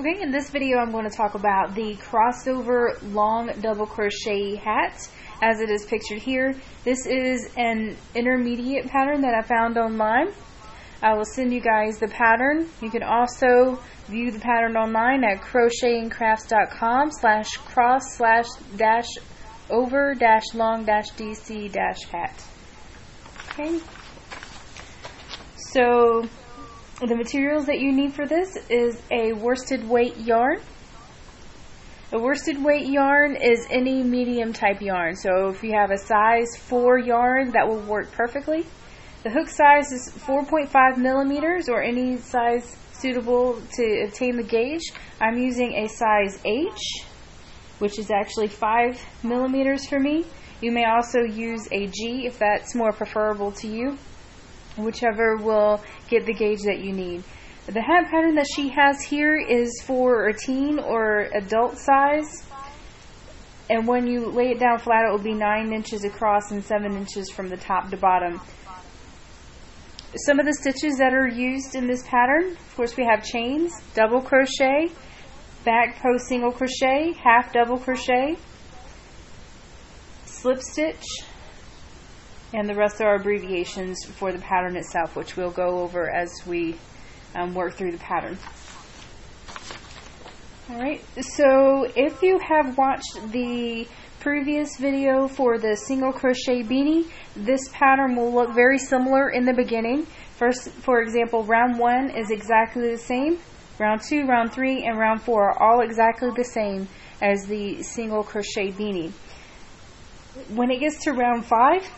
Okay, in this video I'm going to talk about the crossover long double crochet hat as it is pictured here. This is an intermediate pattern that I found online. I will send you guys the pattern. You can also view the pattern online at crochetandcrafts.com/cross/over-long-dc-hat. Okay. So the materials that you need for this is a worsted weight yarn. A worsted weight yarn is any medium type yarn. So if you have a size 4 yarn, that will work perfectly. The hook size is 4.5 millimeters or any size suitable to obtain the gauge. I'm using a size H, which is actually 5 millimeters for me. You may also use a G if that's more preferable to you, whichever will get the gauge that you need. The hat pattern that she has here is for a teen or adult size, and when you lay it down flat it will be 9 inches across and 7 inches from the top to bottom. Some of the stitches that are used in this pattern, of course, we have chains, double crochet, back post single crochet, half double crochet, slip stitch, and the rest are abbreviations for the pattern itself, which we'll go over as we work through the pattern. Alright, so if you have watched the previous video for the single crochet beanie, this pattern will look very similar in the beginning. First, for example, round 1 is exactly the same. Round 2, round 3, and round 4 are all exactly the same as the single crochet beanie. When it gets to round 5,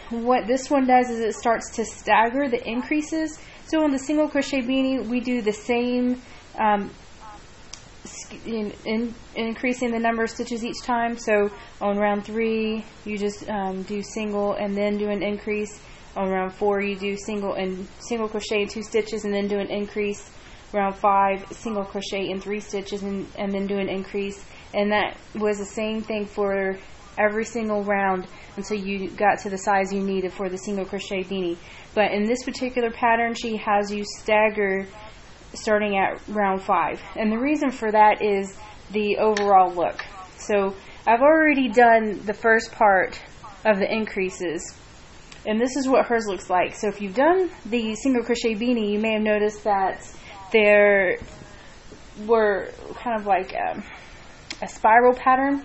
what this one does is it starts to stagger the increases. So on the single crochet beanie, we do the same, increasing the number of stitches each time. So on round 3, you just do single and then do an increase. On round 4, you do single crochet in 2 stitches and then do an increase. Round 5, single crochet in 3 stitches and then do an increase. And that was the same thing for every single round until you got to the size you needed for the single crochet beanie. But in this particular pattern, she has you stagger starting at round 5. And the reason for that is the overall look. So I've already done the first part of the increases, and this is what hers looks like. So if you've done the single crochet beanie, you may have noticed that there were kind of like a spiral pattern.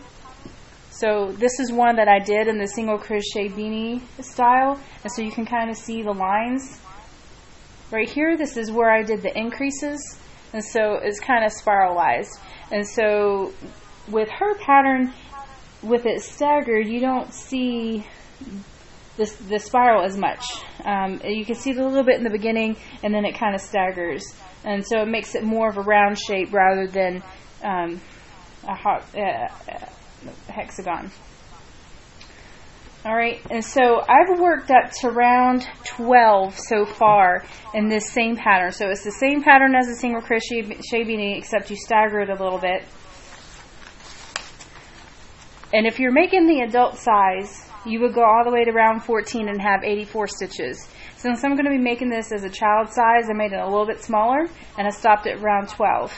So this is one that I did in the single crochet beanie style, and so you can kind of see the lines right here. This is where I did the increases, and so it's kind of spiralized. And so with her pattern, with it staggered, you don't see the spiral as much. You can see it a little bit in the beginning, and then it kind of staggers, and so it makes it more of a round shape rather than a hexagon. Alright, and so I've worked up to round 12 so far in this same pattern. So it's the same pattern as the single crochet beanie, except you stagger it a little bit. And if you're making the adult size, you would go all the way to round 14 and have 84 stitches. Since I'm going to be making this as a child size, I made it a little bit smaller, and I stopped at round 12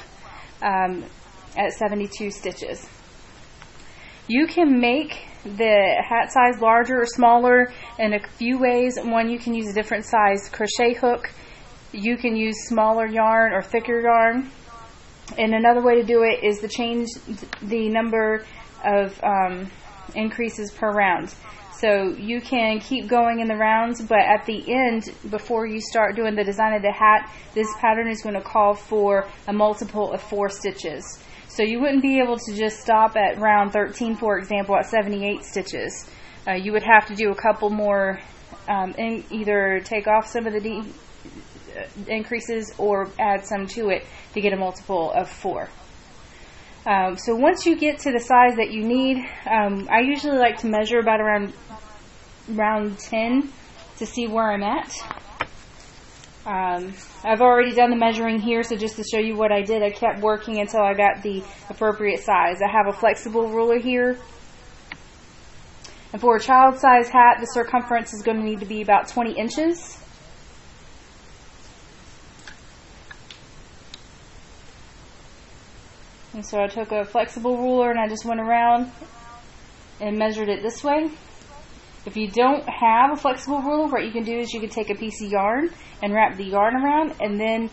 at 72 stitches. You can make the hat size larger or smaller in a few ways. One, you can use a different size crochet hook. You can use smaller yarn or thicker yarn. And another way to do it is to change the number of increases per round. So you can keep going in the rounds, but at the end, before you start doing the design of the hat, this pattern is going to call for a multiple of 4 stitches. So you wouldn't be able to just stop at round 13, for example, at 78 stitches. You would have to do a couple more, either take off some of the increases or add some to it to get a multiple of 4. So once you get to the size that you need, I usually like to measure about around round 10 to see where I'm at. I've already done the measuring here, so just to show you what I did, I kept working until I got the appropriate size. I have a flexible ruler here. And for a child size hat, the circumference is going to need to be about 20 inches. And so I took a flexible ruler and I just went around and measured it this way. If you don't have a flexible ruler, what you can do is you can take a piece of yarn and wrap the yarn around and then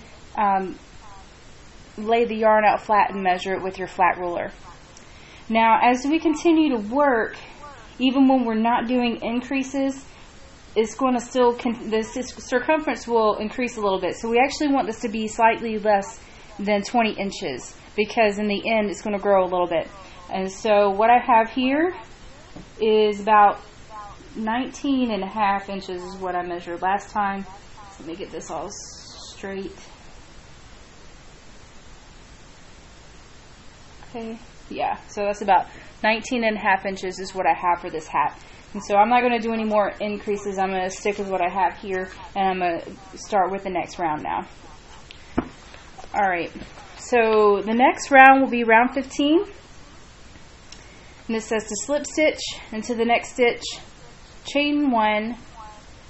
lay the yarn out flat and measure it with your flat ruler. Now, as we continue to work, even when we're not doing increases, it's going to still, the circumference will increase a little bit. So we actually want this to be slightly less than 20 inches because in the end it's going to grow a little bit. And so what I have here is about 19.5 inches is what I measured last time. Let me get this all straight. Okay, yeah, so that's about 19.5 inches is what I have for this hat. And so I'm not going to do any more increases. I'm going to stick with what I have here, and I'm going to start with the next round now. Alright, so the next round will be round 15. And this says to slip stitch into the next stitch, chain 1,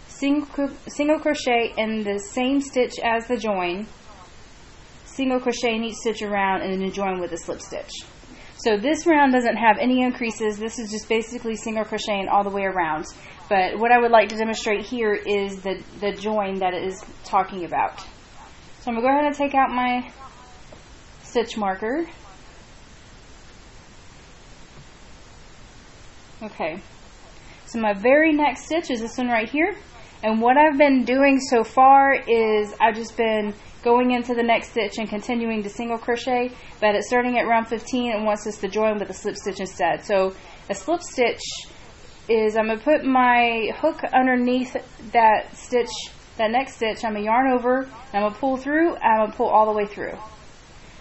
single crochet in the same stitch as the join, single crochet in each stitch around, and then join with a slip stitch. So this round doesn't have any increases. This is just basically single crocheting all the way around. But what I would like to demonstrate here is the join that it is talking about. So I'm going to go ahead and take out my stitch marker. Okay, so my very next stitch is this one right here, and what I've been doing so far is I've just been going into the next stitch and continuing to single crochet, but it's starting at round 15 and wants us to join with a slip stitch instead. So a slip stitch is I'm going to put my hook underneath that stitch, that next stitch, I'm going to yarn over, and I'm going to pull through, and I'm going to pull all the way through.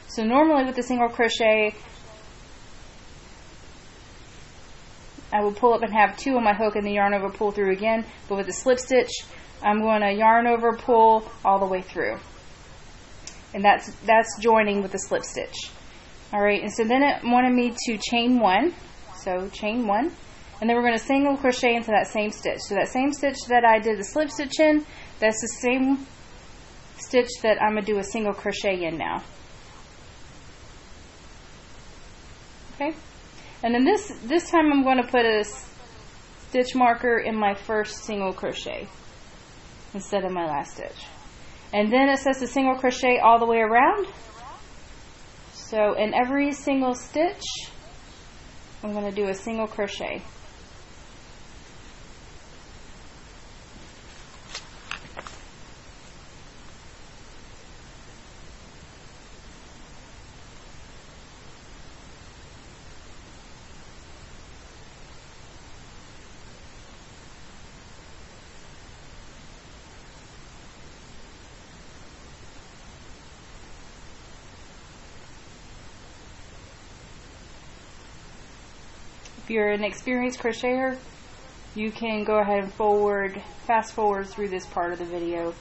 So normally with the single crochet, I will pull up and have 2 on my hook and the yarn over, pull through again. But with the slip stitch, I'm going to yarn over, pull all the way through. And that's joining with the slip stitch. Alright, and so then it wanted me to chain 1. So chain 1. And then we're going to single crochet into that same stitch. So that same stitch that I did the slip stitch in, that's the same stitch that I'm going to do a single crochet in now. Okay? And then this time I'm going to put a stitch marker in my first single crochet instead of my last stitch. And then it says to single crochet all the way around. So in every single stitch, I'm going to do a single crochet. If you're an experienced crocheter, you can go ahead and fast forward through this part of the video.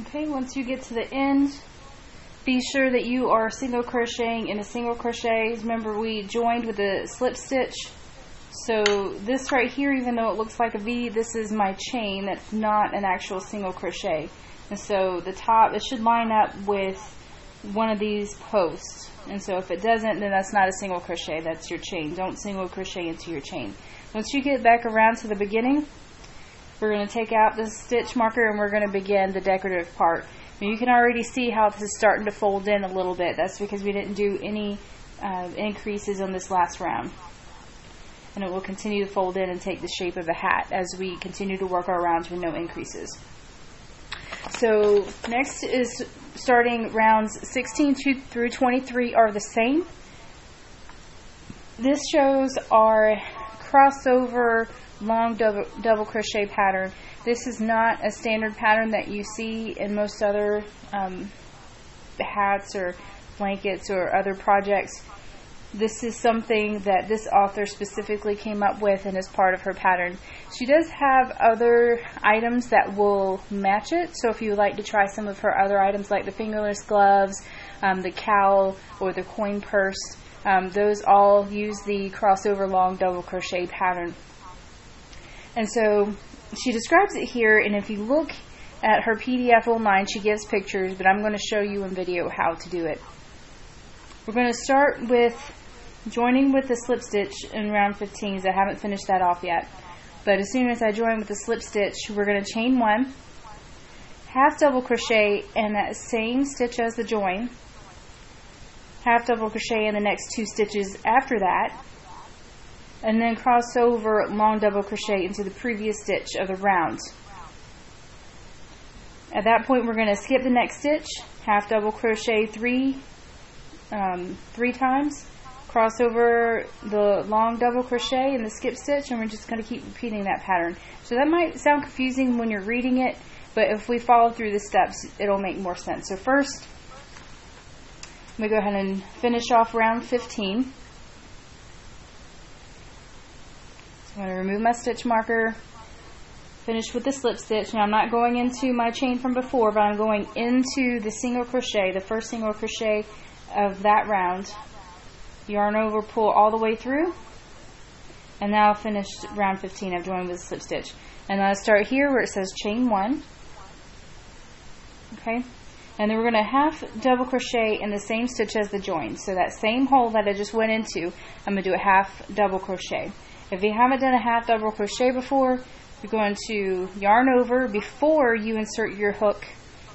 Okay, once you get to the end, be sure that you are single crocheting in a single crochet. Remember, we joined with a slip stitch. So this right here, even though it looks like a V, this is my chain. That's not an actual single crochet. And so the top, it should line up with one of these posts. And so if it doesn't, then that's not a single crochet. That's your chain. Don't single crochet into your chain. Once you get back around to the beginning, we're going to take out the stitch marker and we're going to begin the decorative part. And you can already see how this is starting to fold in a little bit. That's because we didn't do any increases on this last round. And it will continue to fold in and take the shape of a hat as we continue to work our rounds with no increases. So next is starting rounds 16 through 23 are the same. This shows our crossover long double crochet pattern. This is not a standard pattern that you see in most other hats or blankets or other projects. This is something that this author specifically came up with and is part of her pattern. She does have other items that will match it, so if you would like to try some of her other items like the fingerless gloves, the cowl, or the coin purse, those all use the crossover long double crochet pattern. And so she describes it here, and if you look at her PDF online, she gives pictures, but I'm going to show you in video how to do it. We're going to start with joining with the slip stitch in round 15, because I haven't finished that off yet. But as soon as I join with the slip stitch, we're going to chain one, half double crochet in that same stitch as the join, half double crochet in the next two stitches after that, and then cross over long double crochet into the previous stitch of the round. At that point, we're going to skip the next stitch, half double crochet three times, cross over the long double crochet and the skip stitch, and we're just going to keep repeating that pattern. So that might sound confusing when you're reading it, but if we follow through the steps, it'll make more sense. So first, I'm going to go ahead and finish off round 15. So I'm going to remove my stitch marker, finish with the slip stitch. Now I'm not going into my chain from before, but I'm going into the single crochet, the first single crochet of that round. Yarn over, pull all the way through, and now I've finished round 15. I've joined with a slip stitch. And then I start here where it says chain one. Okay? And then we're going to half double crochet in the same stitch as the join. So that same hole that I just went into, I'm going to do a half double crochet. If you haven't done a half double crochet before, you're going to yarn over before you insert your hook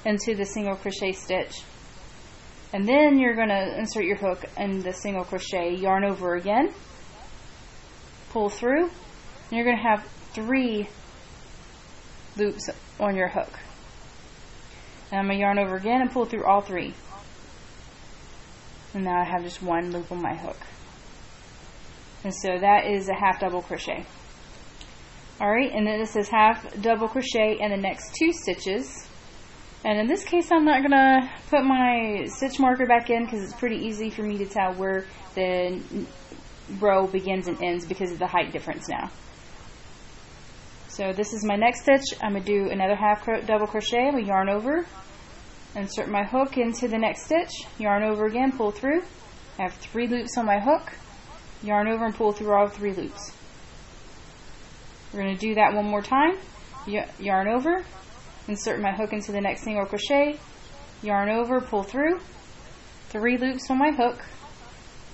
into the single crochet stitch. And then you're going to insert your hook in the single crochet, yarn over again, pull through, and you're going to have 3 loops on your hook. And I'm going to yarn over again and pull through all 3. And now I have just 1 loop on my hook. And so that is a half double crochet. Alright, and then this is half double crochet in the next 2 stitches. And in this case, I'm not going to put my stitch marker back in because it's pretty easy for me to tell where the row begins and ends because of the height difference now. So this is my next stitch. I'm going to do another half double crochet. I'm going to yarn over, insert my hook into the next stitch, yarn over again, pull through. I have 3 loops on my hook, yarn over and pull through all 3 loops. We're going to do that one more time. Yarn over, insert my hook into the next single crochet, yarn over, pull through, 3 loops on my hook,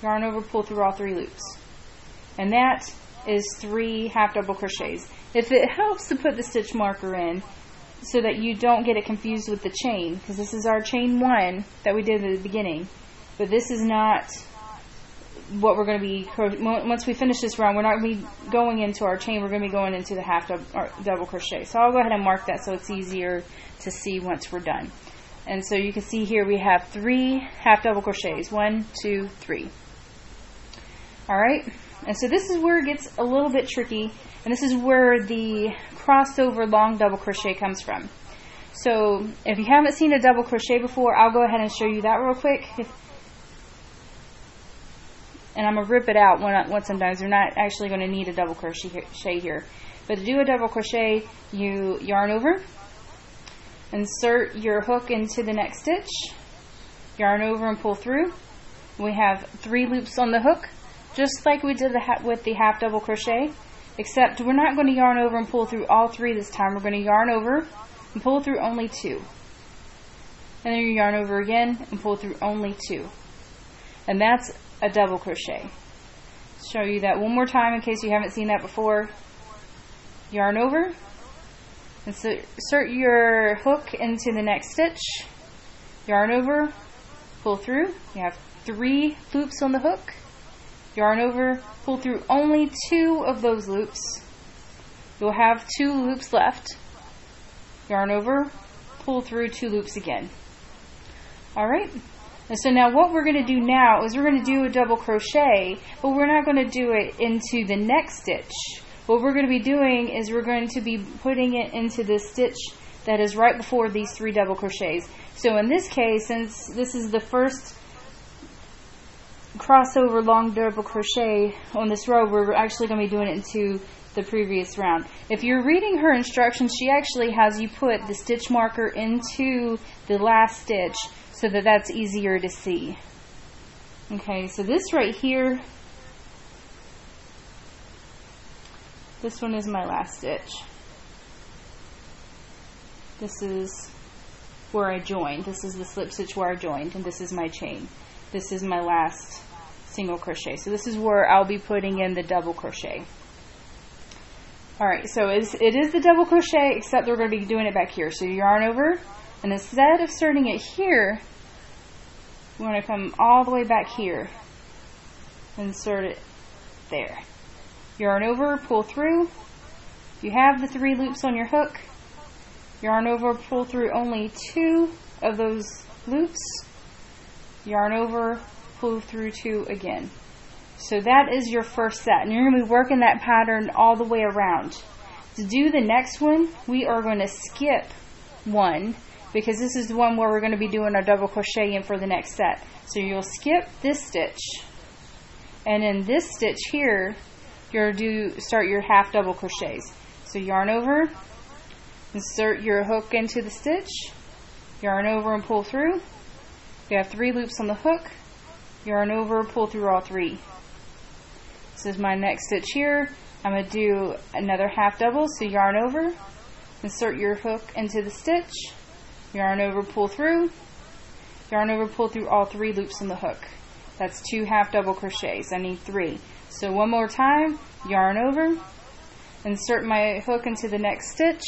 yarn over, pull through all 3 loops. And that is 3 half double crochets. If it helps to put the stitch marker in so that you don't get it confused with the chain, because this is our chain 1 that we did at the beginning, but this is not what we're going to be, once we finish this round, we're not going to be going into our chain, we're going to be going into the half double crochet. So I'll go ahead and mark that so it's easier to see once we're done. And so you can see here we have 3 half double crochets, 1, 2, 3. Alright, and so this is where it gets a little bit tricky, and this is where the crossover long double crochet comes from. So if you haven't seen a double crochet before, I'll go ahead and show you that real quick. And I'm going to rip it out once I'm done. You're not actually going to need a double crochet here. But to do a double crochet, you yarn over, insert your hook into the next stitch, yarn over and pull through. We have 3 loops on the hook, just like we did with the half double crochet, except we're not going to yarn over and pull through all 3 this time. We're going to yarn over and pull through only 2. And then you yarn over again and pull through only 2. And that's a double crochet. Show you that one more time in case you haven't seen that before. Yarn over, insert your hook into the next stitch, yarn over, pull through. You have 3 loops on the hook, yarn over, pull through only 2 of those loops. You'll have 2 loops left, yarn over, pull through 2 loops again. Alright, and so now what we're going to do now is we're going to do a double crochet, but we're not going to do it into the next stitch. What we're going to be doing is we're going to be putting it into the stitch that is right before these 3 double crochets. So in this case, since this is the first crossover long double crochet on this row, we're actually going to be doing it into the previous round. If you're reading her instructions, she actually has you put the stitch marker into the last stitch so that that's easier to see. Okay, so this right here, this one is my last stitch. This is where I joined. This is the slip stitch where I joined, and this is my chain. This is my last single crochet. So this is where I'll be putting in the double crochet. Alright, so it is the double crochet, except we're going to be doing it back here. So you yarn over, and instead of starting it here, we're going to come all the way back here, insert it there. Yarn over, pull through. You have the 3 loops on your hook. Yarn over, pull through only 2 of those loops. Yarn over, pull through 2 again. So that is your first set, and you're going to be working that pattern all the way around. To do the next one, we are going to skip one, because this is the one where we're going to be doing our double crochet in for the next set. So you'll skip this stitch, and in this stitch here, you'll start your half double crochets. So yarn over, insert your hook into the stitch, yarn over and pull through. We have 3 loops on the hook, yarn over, pull through all 3. This is my next stitch here. I'm going to do another half double, so yarn over, insert your hook into the stitch, yarn over, pull through, yarn over, pull through all 3 loops on the hook. That's 2 half double crochets. I need 3. So one more time, yarn over, insert my hook into the next stitch,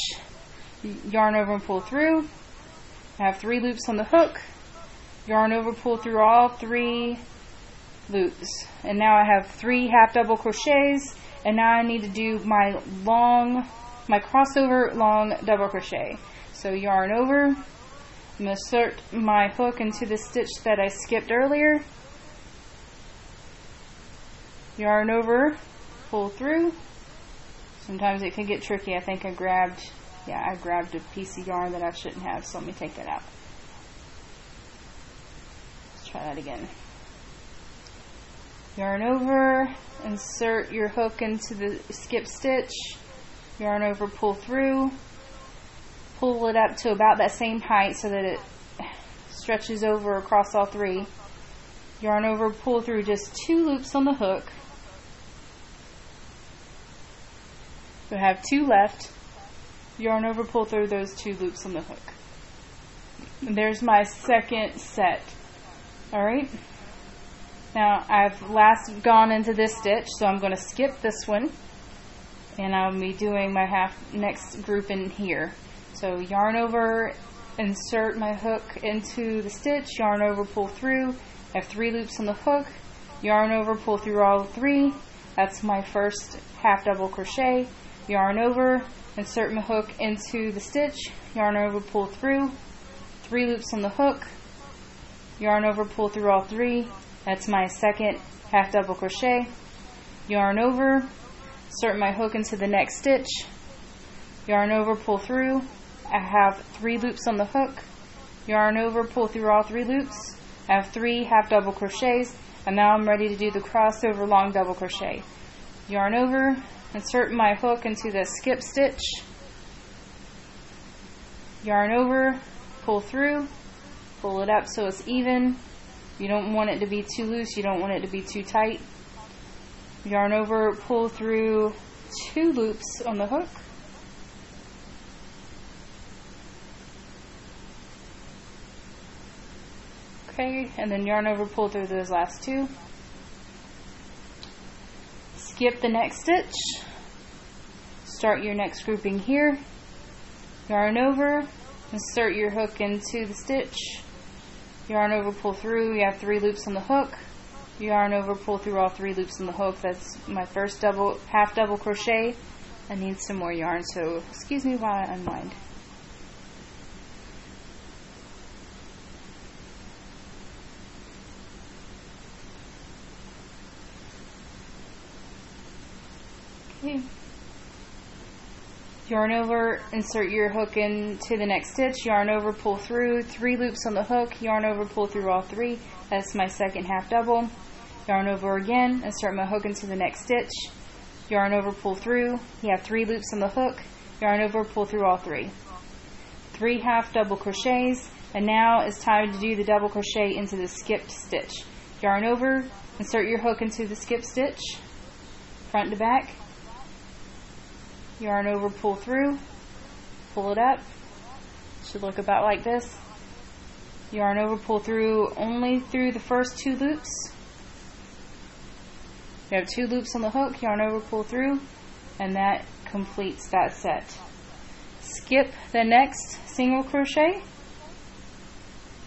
yarn over and pull through. I have 3 loops on the hook, yarn over, pull through all 3 loops. And now I have 3 half double crochets, and now I need to do my crossover long double crochet. So yarn over, I'm going to insert my hook into the stitch that I skipped earlier, yarn over, pull through. Sometimes it can get tricky. I think I grabbed a piece of yarn that I shouldn't have, so let me take that out. Let's try that again. Yarn over, insert your hook into the skip stitch, yarn over, pull through, pull it up to about that same height so that it stretches over across all 3. Yarn over, pull through just 2 loops on the hook. So I have 2 left. Yarn over, pull through those 2 loops on the hook. And there's my second set. Alright. Now I've last gone into this stitch, so I'm going to skip this one, and I'll be doing my next group in here. So yarn over, insert my hook into the stitch, yarn over, pull through. I have 3 loops on the hook, yarn over, pull through all 3. That's my first half double crochet. Yarn over, insert my hook into the stitch, yarn over, pull through. 3 loops on the hook, yarn over, pull through all 3. That's my second half double crochet. Yarn over, insert my hook into the next stitch, yarn over, pull through. I have 3 loops on the hook, yarn over, pull through all 3 loops. I have 3 half double crochets, and now I'm ready to do the crossover long double crochet. Yarn over, insert my hook into the skip stitch, yarn over, pull through, pull it up so it's even. You don't want it to be too loose, you don't want it to be too tight. Yarn over, pull through 2 loops on the hook. Okay, and then yarn over, pull through those last 2. Skip the next stitch. Start your next grouping here. Yarn over, insert your hook into the stitch. Yarn over, pull through. You have 3 loops on the hook. Yarn over, pull through all 3 loops on the hook. That's my first half double crochet. I need some more yarn, so excuse me while I unwind. Okay. Yarn over, insert your hook into the next stitch, yarn over, pull through, 3 loops on the hook, yarn over, pull through all 3. That's my second half double. Yarn over again, insert my hook into the next stitch, yarn over, pull through. You have 3 loops on the hook, yarn over, pull through all 3. 3 half double crochets, and now it's time to do the double crochet into the skipped stitch. Yarn over, insert your hook into the skipped stitch, front to back. Yarn over, pull through, pull it up. Should look about like this. Yarn over, pull through only through the first 2 loops. You have 2 loops on the hook, yarn over, pull through, and that completes that set. Skip the next single crochet,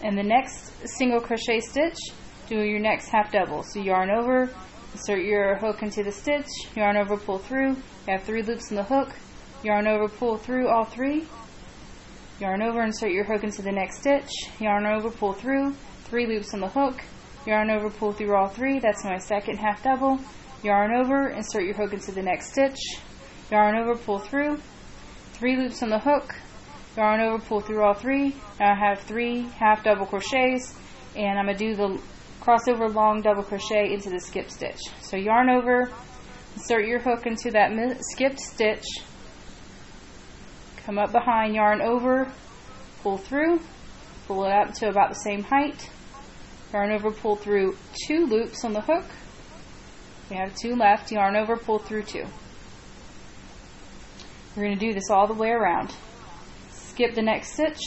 and the next single crochet stitch, do your next half double. So yarn over, insert your hook into the stitch, yarn over, pull through. You have 3 loops in the hook, yarn over, pull through all 3. Yarn over, insert your hook into the next stitch, yarn over, pull through, 3 loops on the hook, yarn over, pull through all 3. That's my second half double. Yarn over, insert your hook into the next stitch, yarn over, pull through, 3 loops on the hook, yarn over, pull through all 3. Now I have 3 half double crochets, and I'm going to do the crossover long double crochet into the skip stitch. So yarn over, insert your hook into that skipped stitch, come up behind, yarn over, pull through, pull it up to about the same height, yarn over, pull through 2 loops on the hook. We have 2 left, yarn over, pull through 2. We're going to do this all the way around. Skip the next stitch,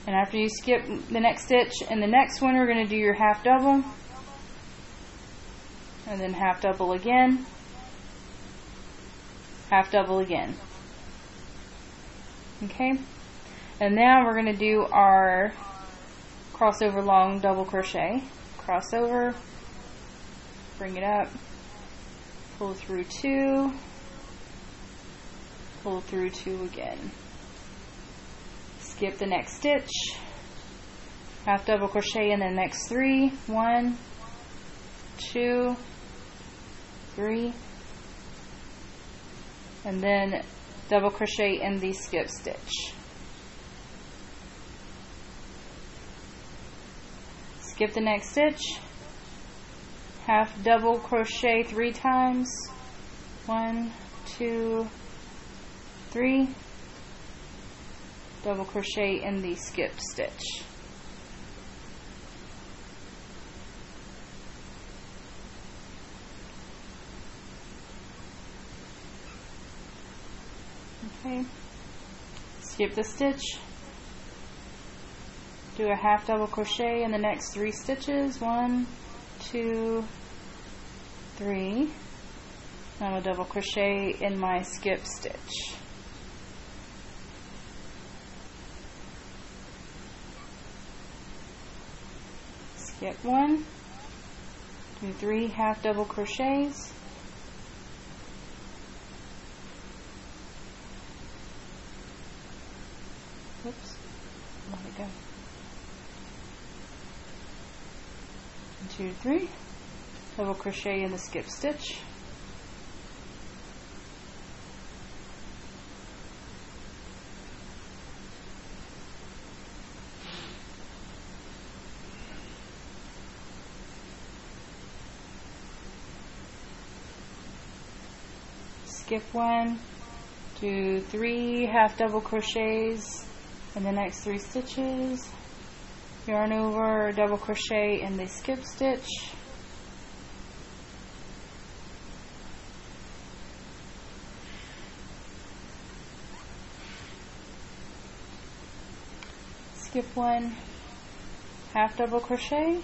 and after you skip the next stitch and the next one, we're going to do your half double, and then half double again, half double again. Okay, and now we're going to do our crossover long double crochet. Crossover, bring it up, pull through 2, pull through 2 again. Skip the next stitch, half double crochet in the next 3, 1, 2, 3, and then double crochet in the skip stitch. Skip the next stitch, half double crochet 3 times, 1, 2, 3, double crochet in the skip stitch. Okay, skip the stitch, do a half double crochet in the next 3 stitches, 1, 2, 3, I'm a double crochet in my skip stitch. Skip 1, do 3 half double crochets, oops, let it go, 1, 2, 3, double crochet in the skip stitch, skip 1, Do 3 half double crochets in the next 3 stitches, yarn over, double crochet in the skip stitch, skip 1, half double crochet,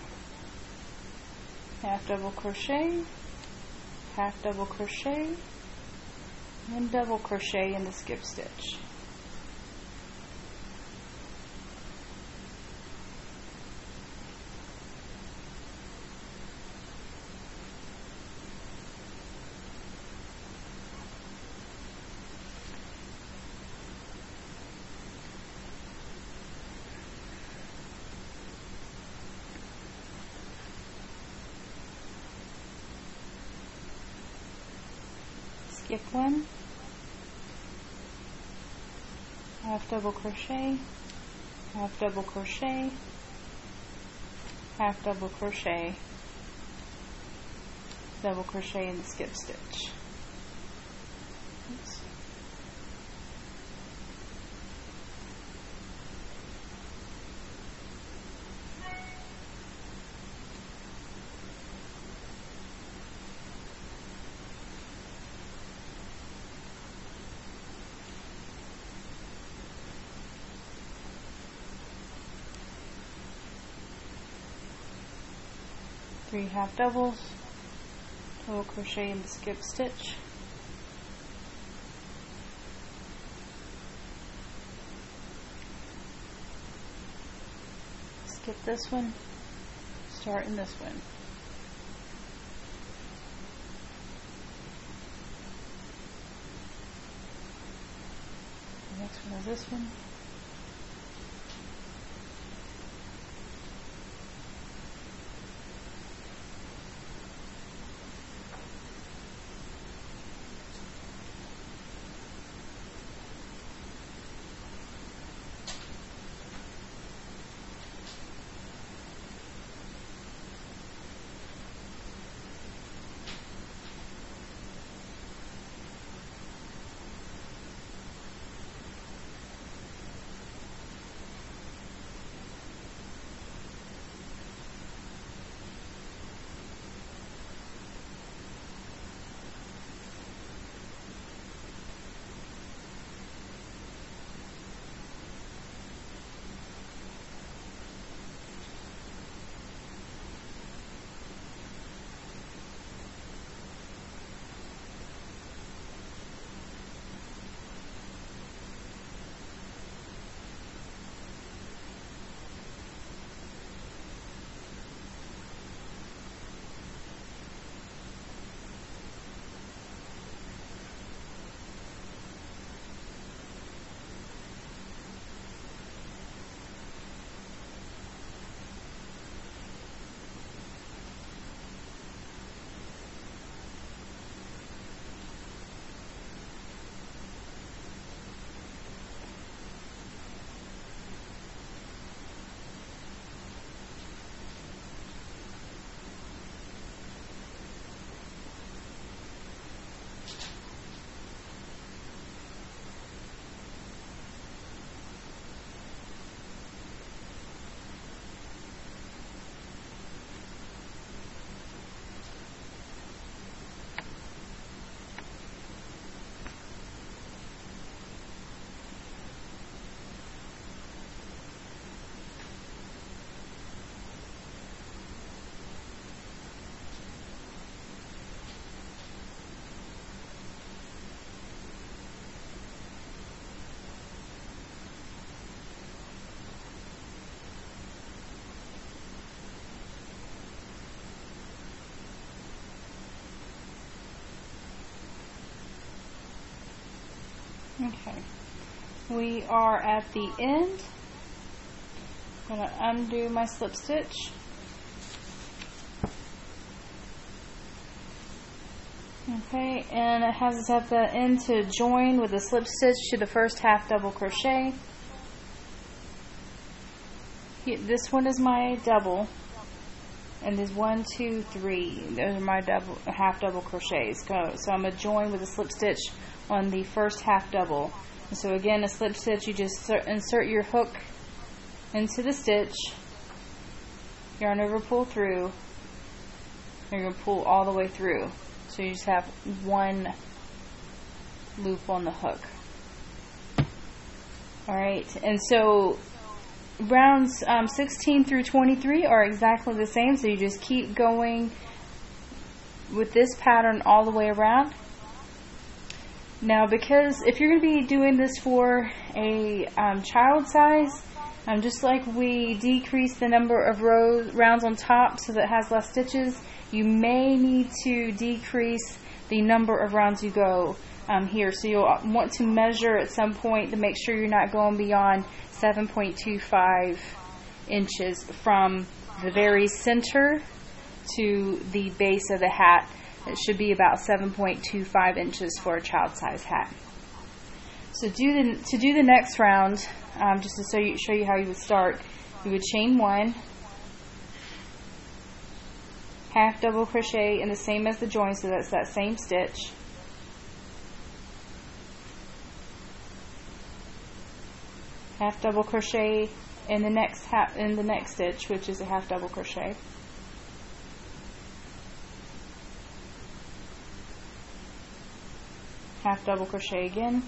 half double crochet, half double crochet, and double crochet in the skip stitch. Skip 1, half double crochet, half double crochet, half double crochet, double crochet in the skip stitch. Oops. Three half doubles, double crochet in the skip stitch, skip this one, start in this one. The next one is this one. Okay, we are at the end. I'm going to undo my slip stitch. Okay, and it has us at the end to join with a slip stitch to the first half double crochet. This one is my double, and there's 1, 2, 3. Those are my half double crochets. So I'm going to join with a slip stitch on the first half double. And so again, a slip stitch, you just insert your hook into the stitch, yarn over, pull through, you're going to pull all the way through. So you just have one loop on the hook. Alright, and so rounds 16 through 23 are exactly the same, so you just keep going with this pattern all the way around. Now, because if you're going to be doing this for a child size, just like we decrease the number of rounds on top so that it has less stitches, you may need to decrease the number of rounds you go here. So you'll want to measure at some point to make sure you're not going beyond 7.25 inches from the very center to the base of the hat. It should be about 7.25 inches for a child size hat. So to do the next round, just to show you how you would start, you would chain one, half double crochet in the same as the join, so that's that same stitch, half double crochet in the next stitch, which is a half double crochet, half double crochet again,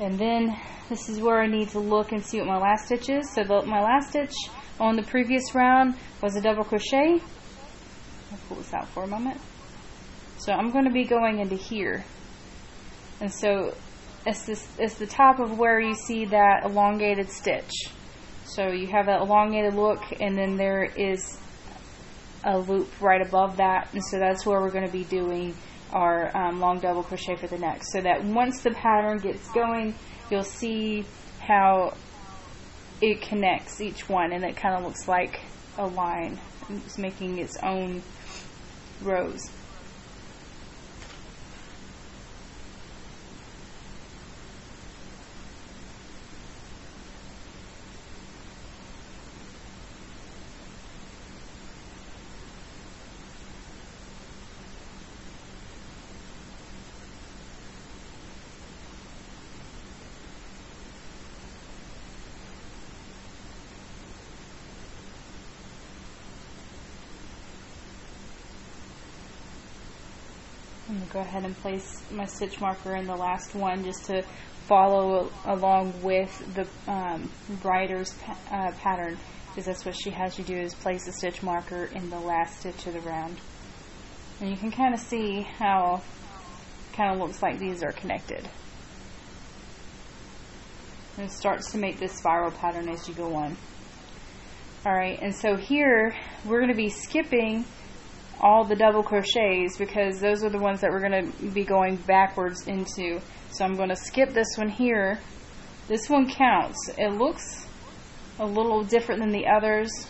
and then this is where I need to look and see what my last stitch is. So my last stitch on the previous round was a double crochet. I'll pull this out for a moment. So I'm going to be going into here, and so it's the top of where you see that elongated stitch. So you have that elongated look, and then there is a loop right above that, and so that's where we're going to be doing our long double crochet for the next. So that once the pattern gets going, you'll see how it connects each one, and it kind of looks like a line. It's making its own rows. I'm going to go ahead and place my stitch marker in the last one just to follow along with the writer's pattern, because that's what she has you do, is place a stitch marker in the last stitch of the round. And you can kind of see how it kind of looks like these are connected. And it starts to make this spiral pattern as you go on. Alright, and so here we're going to be skipping all the double crochets because those are the ones that we're going to be going backwards into. So I'm going to skip this one here. This one counts. It looks a little different than the others,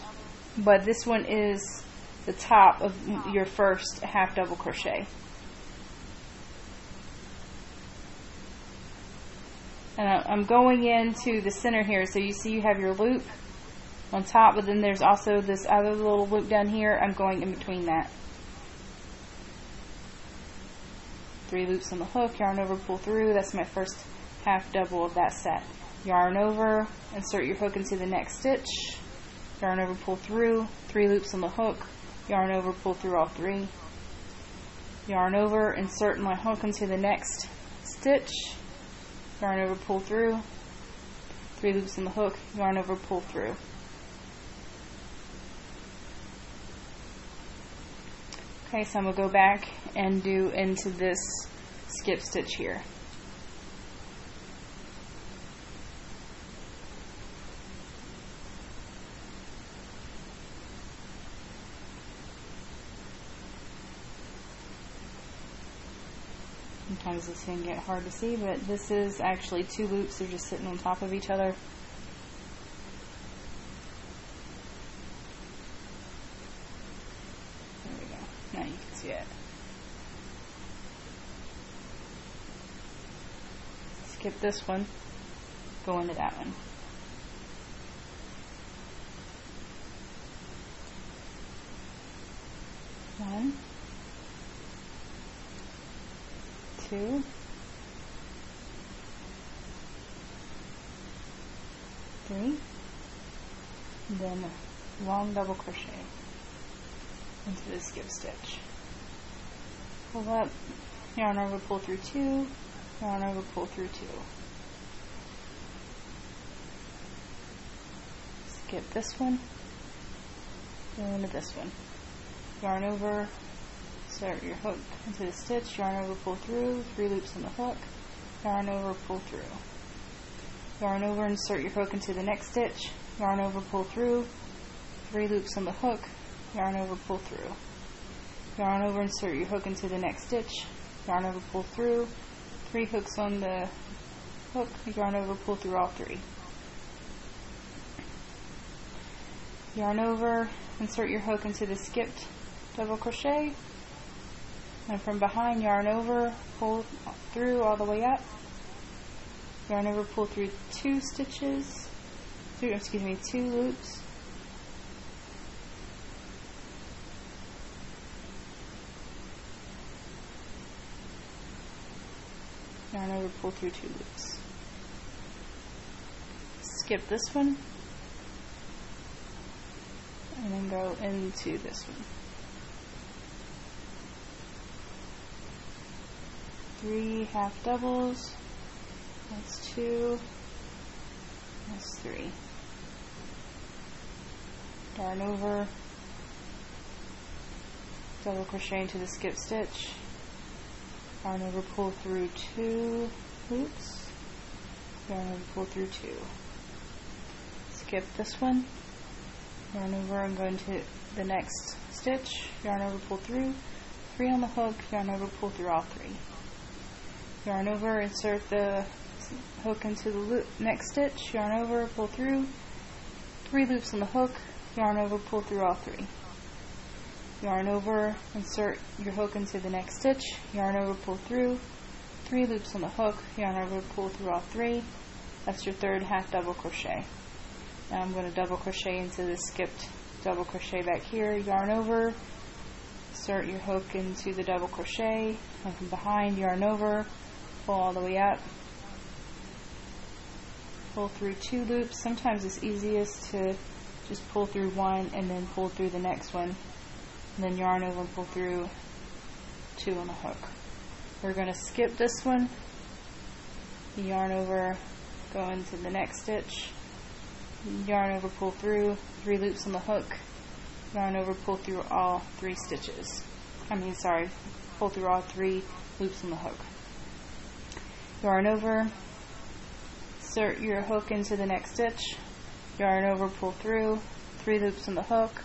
but this one is the top of your first half double crochet. And I'm going into the center here, so you see you have your loop on top, but then there's also this other little loop down here. I'm going in between that. 3 loops on the hook, yarn over, pull through. That's my first half double of that set. Yarn over, insert your hook into the next stitch, yarn over, pull through, 3 loops on the hook, yarn over, pull through all 3, yarn over, insert my hook into the next stitch, yarn over, pull through, 3 loops on the hook, yarn over, pull through. Okay, so I'm going to go back and do into this skip stitch here. Sometimes this can get hard to see, but this is actually 2 loops. They're just sitting on top of each other. There we go. Now you can see it. Skip this one, go into that one. 2, three, and then long double crochet into the skip stitch. Pull up, yarn over, pull through 2, yarn over, pull through 2. Skip this one, go into this one. Yarn over, insert your hook into the stitch, yarn over, pull through, 3 loops on the hook, yarn over, pull through. Yarn over, insert your hook into the next stitch, yarn over, pull through, 3 loops on the hook, yarn over, pull through. Yarn over, insert your hook into the next stitch, yarn over, pull through, 3 hooks on the hook, yarn over, pull through all 3. Yarn over, insert your hook into the skipped double crochet, and from behind yarn over, pull through all the way up, yarn over, pull through 2 stitches, 2 loops, yarn over, pull through 2 loops. Skip this one, and then go into this one. 3 half doubles, that's 2, that's 3. Yarn over, double crochet into the skip stitch, yarn over, pull through 2 loops, yarn over, pull through 2. Skip this one, yarn over and go into the next stitch, yarn over, pull through, 3 on the hook, yarn over, pull through all 3. Yarn over, insert the hook into the next stitch, yarn over, pull through, 3 loops on the hook, yarn over, pull through all 3. Yarn over, insert your hook into the next stitch, yarn over, pull through, 3 loops on the hook, yarn over, pull through all 3. That's your third half double crochet. Now I'm going to double crochet into the skipped double crochet back here, yarn over, insert your hook into the double crochet, and from behind yarn over, pull all the way up, pull through 2 loops. Sometimes it's easiest to just pull through one and then pull through the next one, and then yarn over and pull through 2 on the hook. We're going to skip this one, yarn over, go into the next stitch, yarn over, pull through, 3 loops on the hook, yarn over, pull through all 3 stitches. Pull through all 3 loops on the hook. Yarn over, insert your hook into the next stitch, yarn over, pull through, 3 loops on the hook,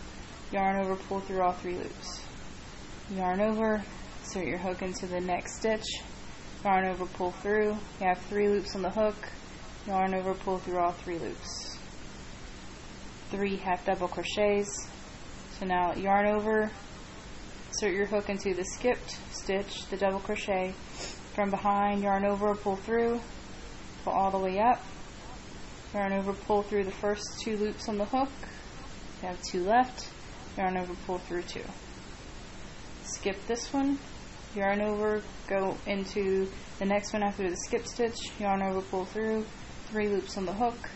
yarn over, pull through all 3 loops. Yarn over, insert your hook into the next stitch, yarn over, pull through, you have 3 loops on the hook, yarn over, pull through all 3 loops. 3 half double crochets. So now yarn over, insert your hook into the skipped stitch, the double crochet, from behind yarn over, pull through, pull all the way up, yarn over, pull through the first 2 loops on the hook, you have 2 left, yarn over, pull through 2. Skip this one, yarn over, go into the next one after the skip stitch, yarn over, pull through, 3 loops on the hook,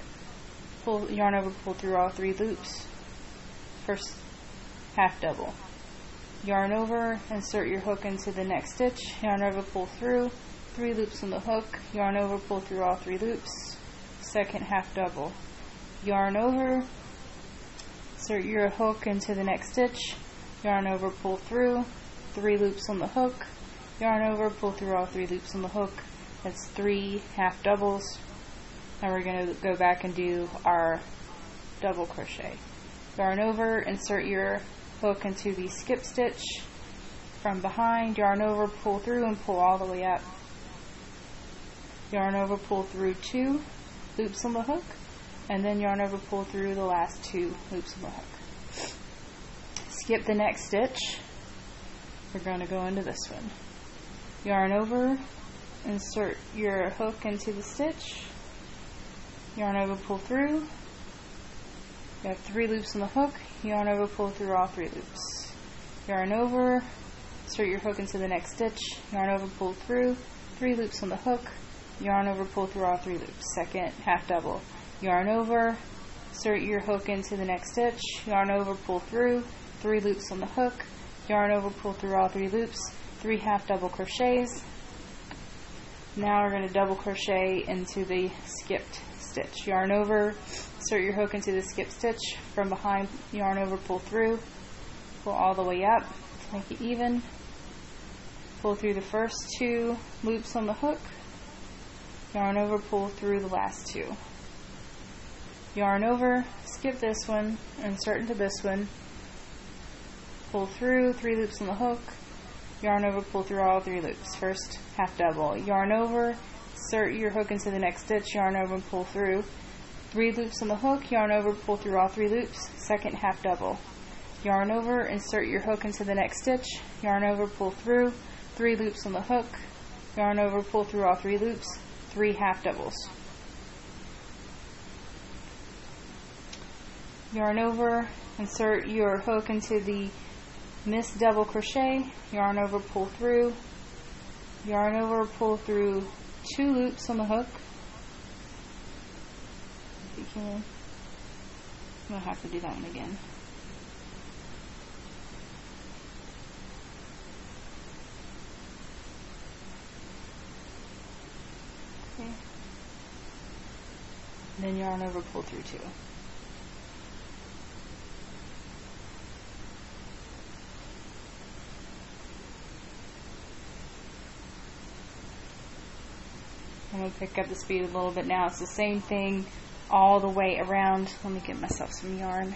pull, yarn over, pull through all 3 loops, first half double. Yarn over, insert your hook into the next stitch, yarn over, pull through, 3 loops on the hook, yarn over, pull through all 3 loops, second half double. Yarn over, insert your hook into the next stitch, yarn over, pull through, 3 loops on the hook, yarn over, pull through all 3 loops on the hook. That's 3 half doubles. Now we're going to go back and do our double crochet. Yarn over, insert your hook into the skip stitch, from behind yarn over, pull through and pull all the way up, yarn over, pull through 2 loops on the hook, and then yarn over, pull through the last 2 loops on the hook. Skip the next stitch, we're going to go into this one. Yarn over, insert your hook into the stitch, yarn over, pull through, you have 3 loops on the hook, yarn over, pull through all 3 loops. Yarn over, insert your hook into the next stitch, yarn over, pull through, 3 loops on the hook, yarn over, pull through all 3 loops, second half double, yarn over, insert your hook into the next stitch, yarn over, pull through, 3 loops on the hook, yarn over, pull through all 3 loops, 3 half double crochets. Now we're going to double crochet into the skipped stitch. Yarn over, insert your hook into the skipped stitch, from behind, yarn over, pull through, pull all the way up to make it even, pull through the first 2 loops on the hook, yarn over, pull through the last 2. Yarn over, skip this one, insert into this one, pull through, 3 loops on the hook, yarn over, pull through all 3 loops, first half double, yarn over, insert your hook into the next stitch, yarn over, pull through, 3 loops on the hook, yarn over, pull through all 3 loops, second half double, yarn over, insert your hook into the next stitch, yarn over, pull through, 3 loops on the hook, yarn over, pull through all 3 loops, 3 half doubles. Yarn over, insert your hook into the missed double crochet, yarn over, pull through, yarn over, pull through 2 loops on the hook. If you can. I'm going to have to do that one again. Okay. Then yarn over, pull through 2. I'm going to pick up the speed a little bit now. It's the same thing all the way around. Let me get myself some yarn.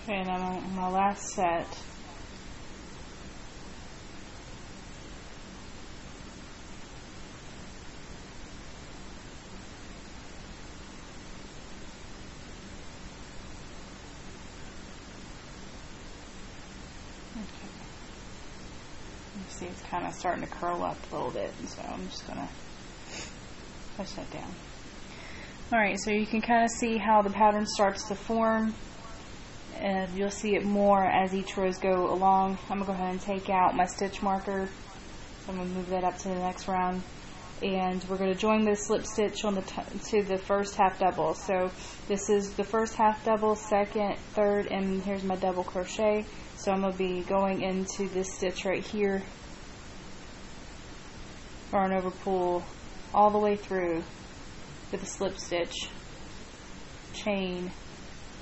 Okay, and I'm on my last set. See, it's kind of starting to curl up a little bit, so I'm just going to push that down. Alright, so you can kind of see how the pattern starts to form, and you'll see it more as each rows go along. I'm going to go ahead and take out my stitch marker, so I'm going to move that up to the next round, and we're going to join the slip stitch on to the first half double. So this is the first half double, second, third, and here's my double crochet. So I'm going to be going into this stitch right here, yarn over, pull all the way through with a slip stitch, chain,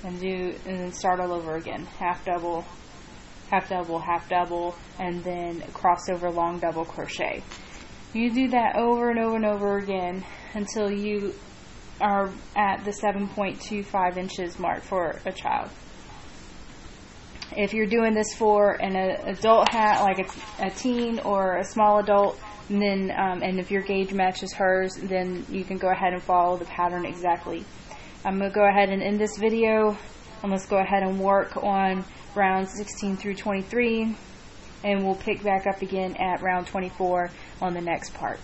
and then start all over again. Half double, half double, half double, and then crossover long double crochet. You do that over and over and over again until you are at the 7.25 inches mark for a child. If you're doing this for an adult hat, like a teen or a small adult, and then and if your gauge matches hers, then you can go ahead and follow the pattern exactly. I'm going to go ahead and end this video, and let's go ahead and work on rounds 16 through 23, and we'll pick back up again at round 24 on the next part.